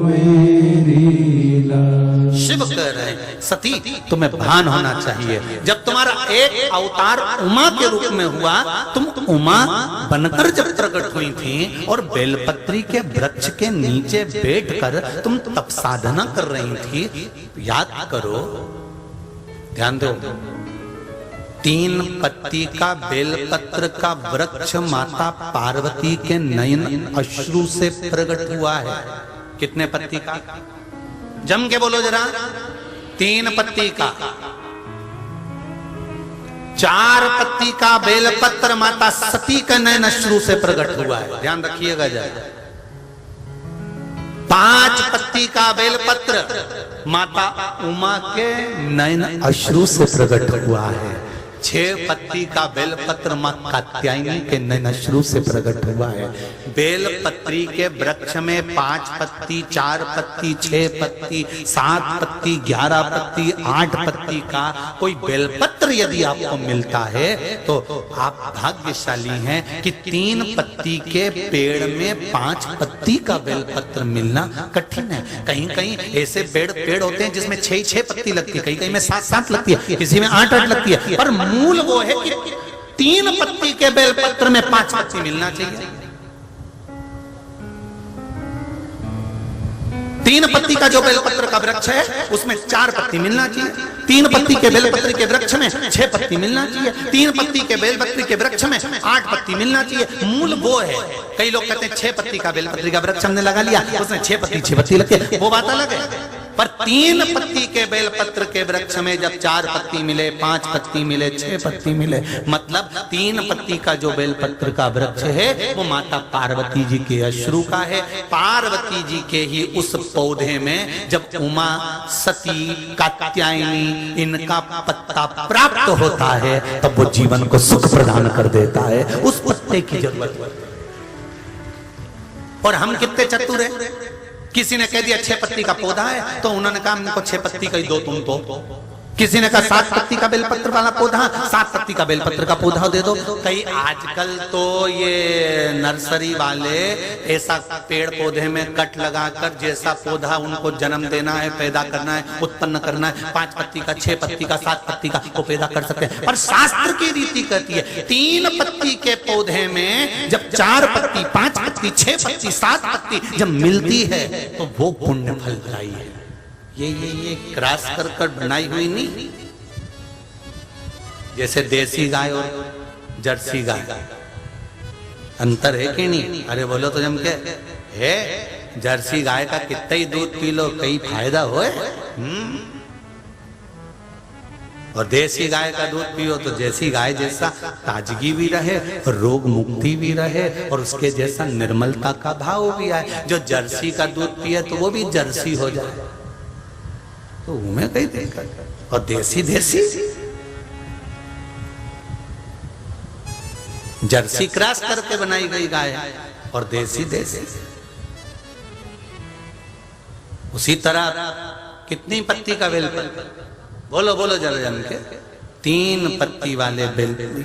मेरी लाज। शिव कह रहे हैं सती तुम्हें भान होना चाहिए, जब तुम्हारा एक अवतार उमा के रूप में हुआ, तुम उमा बनकर जब प्रकट हुई थी और बेलपत्री के वृक्ष के नीचे बैठकर तुम तप साधना कर रही थी, याद करो, ध्यान दो, 3 पत्ती का बेलपत्र का वृक्ष माता पार्वती के नयन अश्रु से प्रकट हुआ है। कितने पत्ती का? जम के बोलो जरा। 3 पत्ती का। 4 पत्ती का बेलपत्र माता सती के नयन अश्रु से प्रकट हुआ है, ध्यान रखिएगा जरा। 5 पत्ती का बेलपत्र माता उमा के नयन अश्रु से प्रकट हुआ है। 6 पत्ती का बेलपत्र मां कात्यायनी के नयन अश्रु से प्रकट हुआ है। बेलपत्री के वृक्ष में 5 पत्ती, 4 पत्ती, 6 पत्ती, 7 पत्ती, 11 पत्ती, 8 पत्ती का कोई बेलपत्र यदि आपको मिलता है तो आप भाग्यशाली हैं कि 3 पत्ती के पेड़ में 5 पत्ती का बेलपत्र मिलना कठिन है। कहीं कहीं ऐसे पेड़ होते हैं जिसमें 6 पत्ती लगती है, कहीं में 7 लगती है, किसी में 8 लगती है, पर मूल वो है कि 3 पत्ती के बेलपत्र में 5 पत्ती मिलना चाहिए। 3 पत्ती का जो बेलपत्र का वृक्ष है उसमें 4 पत्ती मिलना चाहिए। 3 पत्ती के बेलपत्र के वृक्ष में 6 पत्ती मिलना चाहिए। 3 पत्ती के बेलपत्र के वृक्ष में 8 पत्ती मिलना चाहिए। मूल वो है। कई लोग कहते हैं 6 पत्ती का बेलपत्र का वृक्ष हमने लगा लिया, उसमें 6 पत्ती लगती है, वो बात अलग है। पर 3 पत्ती के बेलपत्र के वृक्ष में जब 4 पत्ती मिले, 5 पत्ती मिले, 6 पत्ती मिले, मतलब 3 पत्ती का जो बेलपत्र का वृक्ष है वो माता पार्वती जी के अश्रु का है। पार्वती जी के ही उस पौधे में जब उमा, सती, कात्यायनी इनका पत्ता प्राप्त होता है तब वो जीवन को सुख प्रदान कर देता है। उस पत्ते की जरूरत है। और हम कितने चतुर हैं। किसी ने कह दिया 6 पत्ती का पौधा है तो उन्होंने कहा हमको 6 पत्ती का ही दो तुम तो। किसी ने कहा 7 पत्ती का बेलपत्र वाला पौधा, 7 पत्ती का बेलपत्र का पौधा दे दो। कई आजकल तो ये नर्सरी वाले ऐसा पेड़ पौधे में कट लगाकर जैसा पौधा उनको जन्म देना है, पैदा करना है, उत्पन्न करना है, 5 पत्ती का, 6 पत्ती का, 7 पत्ती का वो पैदा कर सकते हैं। पर शास्त्र की रीति कहती है 3 पत्ती के पौधे में जब 4 पत्ती, 5 पत्ती, 6 पत्ती, 7 पत्ती जब मिलती है तो वो पुण्य फलदायी है। ये क्रॉस कर बनाई हुई नहीं, जैसे देसी गाय और जर्सी गाय अंतर है कि नहीं? अरे बोलो तो जम के है। जर्सी गाय का कितना ही दूध पी लो कई फायदा होए, और देसी गाय का दूध पियो तो जैसी गाय जैसा ताजगी भी रहे, रोग मुक्ति भी रहे और उसके जैसा निर्मलता का भाव भी आए। जो जर्सी का दूध पिए तो वो भी जर्सी हो जाए, तो उन्हें कहीं देखा। और देसी जर्सी क्रॉस करके बनाई गई गाय और देसी उसी तरह कितनी पत्ती का बेलपत्र? बोलो जरा जम के। 3 पत्ती वाले बेलपत्र,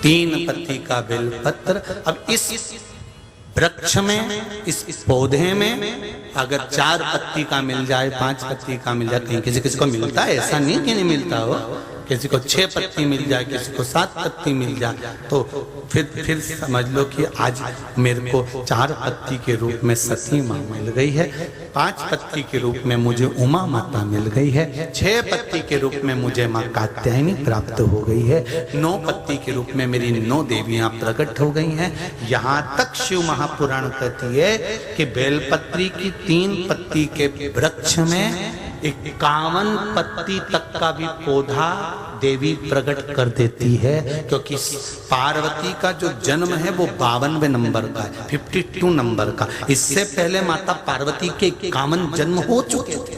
3 पत्ती का बेलपत्र। अब इस वृक्ष में, इस पौधे में अगर 4 पत्ती का मिल जाए, 5 पत्ती का मिल जाए, कहीं किसी को मिलता है, ऐसा नहीं कि नहीं मिलता हो, किसी को 6 पत्ती मिल जाए, किसी को 7 पत्ती मिल जाए, तो फिर समझ लो कि आज मेरे को 4 पत्ती के रूप में सती माँ मिल गई है, 5 पत्ती के रूप में मुझे उमा माता मिल गई है, 6 पत्ती के रूप में मुझे माँ कात्यायनी प्राप्त हो गई है, 9 पत्ती के रूप में मेरी 9 देवियां प्रकट हो गई हैं। यहाँ तक शिव महापुराण कहती है कि बेलपत्री की 3 पत्ती के वृक्ष में 51 पत्ती तक का भी पौधा देवी प्रकट कर देती है, क्योंकि पार्वती का जो जन्म है वो 52वें नंबर का है, 52 नंबर का। इससे पहले माता पार्वती के 51 जन्म हो चुके थे।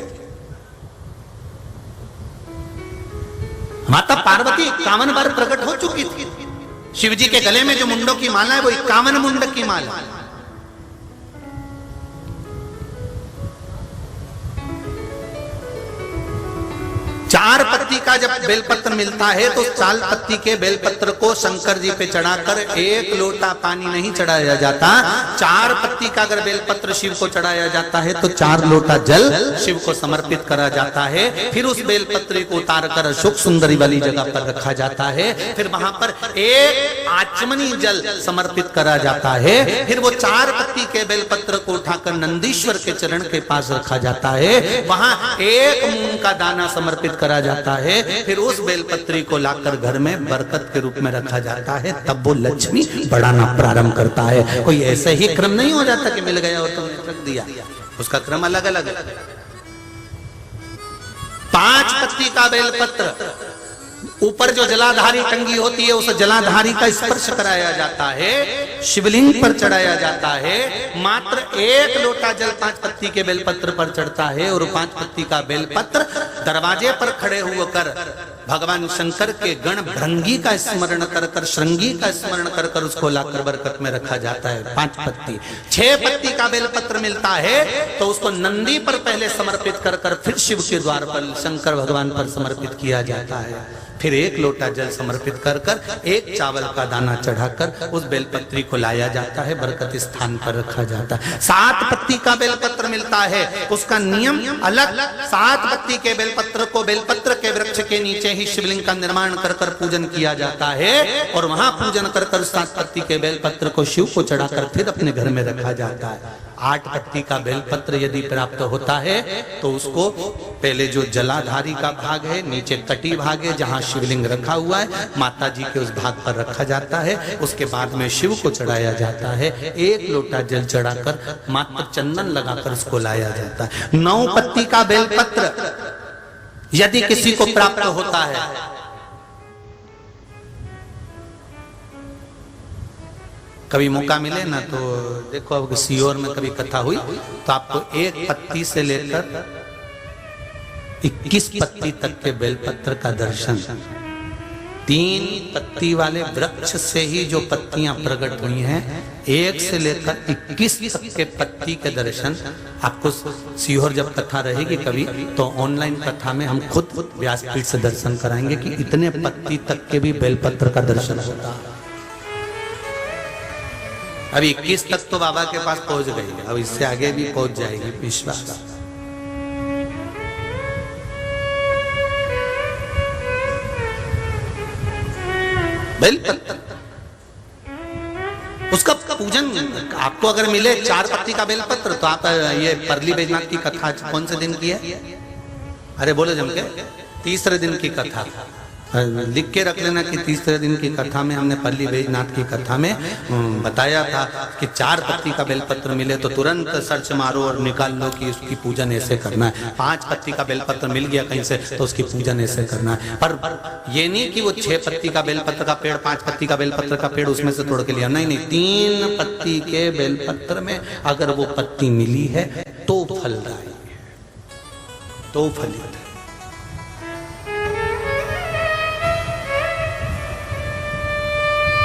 माता पार्वती 51 बार प्रकट हो चुकी थी। शिव जी के गले में जो मुंडों की माला है वो 51 मुंड की माला है। चार पत्ती का जब बेलपत्र मिलता है तो 4 पत्ती के बेलपत्र को शंकर जी पे चढ़ाकर 1 लोटा पानी नहीं चढ़ाया जाता। 4 पत्ती का अगर बेलपत्र शिव को चढ़ाया जाता है तो 4 लोटा जल शिव को समर्पित करा जाता है। फिर उस बेलपत्र को उतार कर अशोक सुंदरी वाली जगह पर रखा जाता है। फिर वहां पर 1 आचमनी जल समर्पित करा जाता है। फिर वो 4 पत्ती के बेलपत्र को उठाकर नंदीश्वर के चरण के पास रखा जाता है। वहां 1 मूंग का दाना समर्पित करा जाता है। फिर उस बेलपत्री को लाकर घर में बरकत के रूप में रखा जाता है। तब वो लक्ष्मी बढ़ाना प्रारंभ करता है। कोई ऐसे ही क्रम नहीं हो जाता कि मिल गया और तुमने रख दिया, उसका क्रम अलग अलग है। 5 पत्ती का बेलपत्र, ऊपर जो जलाधारी टंगी होती है उस जलाधारी का स्पर्श कराया जाता है, शिवलिंग पर चढ़ाया जाता है। मात्र 1 लोटा जल 5 पत्ती के बेलपत्र पर चढ़ता है और 5 पत्ती का बेलपत्र दरवाजे पर खड़े होकर भगवान शंकर के गण भृंगी का स्मरण कर कर, श्रृंगी का स्मरण कर कर उसको लाकर बरकत में रखा जाता है। 5 पत्ती। 6 पत्ती का बेलपत्र मिलता है तो उसको नंदी पर पहले समर्पित कर कर फिर शिव के द्वार पर शंकर भगवान पर समर्पित किया जाता है। फिर 1 लोटा जल समर्पित कर कर 1 चावल का दाना चढ़ाकर उस बेलपत्री को लाया जाता है, बरकत स्थान पर रखा जाता है। 7 पत्ती का बेलपत्र मिलता है, उसका नियम अलग। 7 पत्ती के बेलपत्र को बेलपत्र के वृक्ष के नीचे ही शिवलिंग का निर्माण कर कर पूजन किया जाता है और वहां पूजन कर कर 7 पत्ती के बेलपत्र को शिव को चढ़ाकर फिर अपने घर में रखा जाता है। 8 पत्ती का बेलपत्र यदि प्राप्त होता है तो उसको पहले जो जलाधारी का भाग है, नीचे कटी भाग है जहां शिवलिंग रखा हुआ है, माता जी के उस भाग पर रखा जाता है। उसके बाद में शिव को चढ़ाया जाता है। 1 लोटा जल चढ़ाकर मात्र चंदन लगाकर उसको लाया जाता है। 9 पत्ती का बेलपत्र यदि किसी को प्राप्त होता है, कभी मौका मिले ना तो देखो, अब सीहोर में कभी कथा हुई तो आपको 1 पत्ती से लेकर 21 पत्ती तक के बेलपत्र का दर्शन, 3 पत्ती वाले वृक्ष से ही जो पत्तियां प्रकट हुई हैं, 1 से लेकर 21 तक के पत्ती के दर्शन आपको सीहोर जब कथा रहेगी कभी तो ऑनलाइन कथा में हम खुद व्यासपीठ से दर्शन कराएंगे कि इतने पत्ती तक के भी बेलपत्र का दर्शन होता है। अभी 21 तक तो बाबा के पास पहुंच गई है, अब इससे आगे भी पहुंच जाएगी, विश्वास। बेलपत्र उसका पूजन आपको अगर मिले 4 पत्ती का बेलपत्र तो आप ये परली बैजनाथ की कथा कौन से दिन की है? अरे बोलो जम के, 3रे दिन की कथा। लिख के रख लेना कि 3रे दिन की कथा में हमने परली बैजनाथ की कथा में बताया था कि 4 पत्ती का बेलपत्र मिले तो तुरंत सर्च मारो और निकाल लो कि उसकी पूजन ऐसे करना है। 5 पत्ती का बेलपत्र मिल गया कहीं से तो उसकी पूजन ऐसे करना है। पर ये नहीं कि वो 6 पत्ती का बेलपत्र का पेड़, 5 पत्ती का बेलपत्र का पेड़ उसमें से तोड़ के लिया, नहीं नहीं, 3 पत्ती के बेलपत्र में अगर वो पत्ती मिली है तो फलदायी, तो फलित है।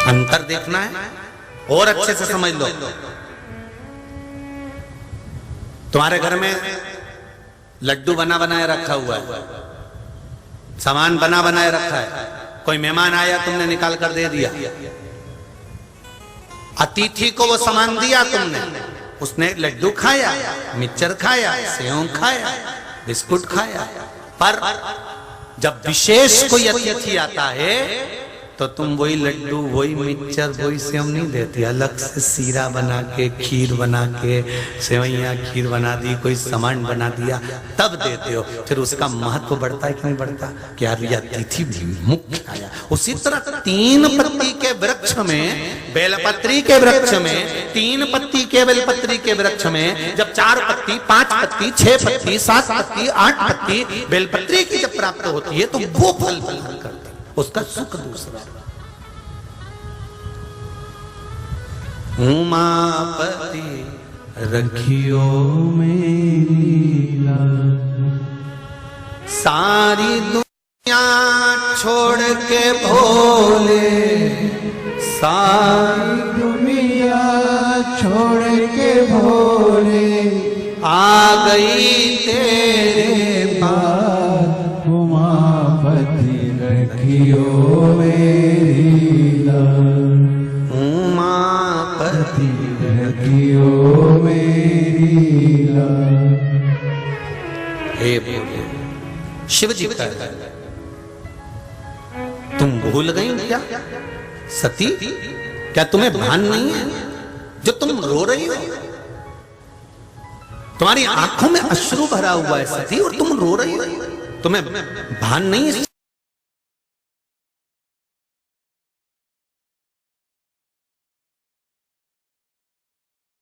अंतर देखना है और अच्छे से समझ लो। तुम्हारे घर में लड्डू बना बनाए रखा हुआ है, सामान बना बनाए रखा है, कोई मेहमान आया तुमने निकाल कर दे दिया, अतिथि को वो सामान दिया तुमने, उसने लड्डू खाया, मिक्सचर खाया, सेव खाया, बिस्कुट खाया, पर जब विशेष कोई अतिथि आता है तो तुम वही लड्डू, वही मिक्सचर, वही सेव नहीं देती, अलग से सीरा बना के, खीर बना के, सेवैया खीर बना दी, कोई सामान बना दिया, तब देते हो। फिर उसका महत्व बढ़ता है कि नहीं बढ़ता? कि यार ये अतिथि मुख्य आया। उसी तरह 3 पत्ती के वृक्ष में, बेलपत्री के वृक्ष में, 3 पत्ती के बेलपत्री के वृक्ष में जब 4 पत्ती, 5 पत्ती, 6 पत्ती, 7 पत्ती, 8 पत्ती बेलपत्री की जब प्राप्त होती है तो वो फल प्रदान करती है, उसका सुख दूसरा। उमापति रखियो मेरी लाज, सारी दुनिया छोड़ के भोले, सारी दुनिया छोड़ के भोले, आ गई तेरे पास उमापति रखियो मेरी लाज, उमापति रखियो मेरी लाज। हे बोले शिव जी का तुम भूल गई क्या सती? क्या तुम्हें भान नहीं है जो तुम रो रही हो? तुम्हारी आंखों में अश्रु भरा हुआ है सती और तुम रो रही हो। तुम्हें भान नहीं है